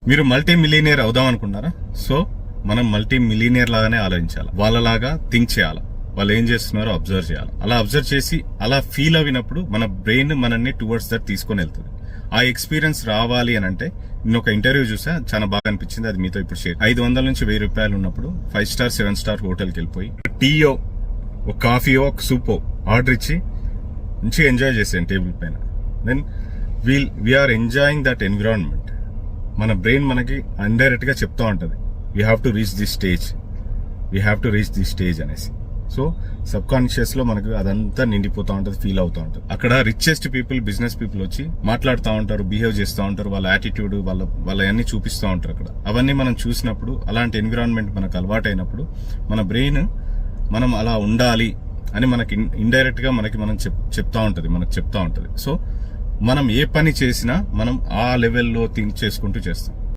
మీరు multi millionaire అవుదాం అనుకున్నారా? సో మనం మల్టీ మిలియనియర్ లాగానే ఆలోచించాలి, వాళ్ళలాగా థింక్ చేయాలి, వాళ్ళు ఏం చేస్తున్నారో అబ్జర్వ్ చేయాలి. అలా అబ్జర్వ్ చేసి అలా ఫీల్ అయినప్పుడు మన బ్రెయిన్ మనల్ని టువర్డ్స్ దట్ తీసుకొని వెళ్తుంది. ఆ ఎక్స్పీరియన్స్ రావాలి అని అంటే నేను ఒక ఇంటర్వ్యూ చూసా, చాలా బాగా అనిపించింది, అది మీతో ఇప్పుడు షేర్. 500 నుంచి 1000 రూపాయలు ఉన్నప్పుడు 5 స్టార్ 7 స్టార్ హోటల్కి వెళ్ళిపోయి టీయో, ఒక కాఫీయో, ఒక సూపో ఆర్డర్ ఇచ్చి మంచిగా ఎంజాయ్ చేసాను టేబుల్ పైన. Then we are enjoying that environment. మన బ్రెయిన్ మనకి ఇండైరెక్ట్ గా చెప్తా ఉంటది, we have to reach this stage, we have to reach this stage అనేసి. సో సబ్ కాన్షియస్ లో మనకు అదంతా నిండిపోతా ఉంటది, ఫీల్ అవుతా ఉంటది. అక్కడ రిచెస్ట్ పీపుల్, బిజినెస్ పీపుల్ వచ్చి మాట్లాడుతూ ఉంటారు, బిహేవ్ చేస్తూ ఉంటారు, వాళ్ళ యాటిట్యూడ్, వాళ్ళ అన్ని చూపిస్తూ ఉంటారు అక్కడ. అవన్నీ మనం చూసినప్పుడు, అలాంటి ఎన్విరాన్మెంట్ మనకు అలవాటు అయినప్పుడు మన బ్రెయిన్ మనం అలా ఉండాలి అని మనకి ఇండైరెక్ట్ గా మనం చెప్తా ఉంటది. సో మనం ఏ పని చేసినా మనం ఆ లెవెల్లో థింక్ చేసుకుంటూ చేస్తాం.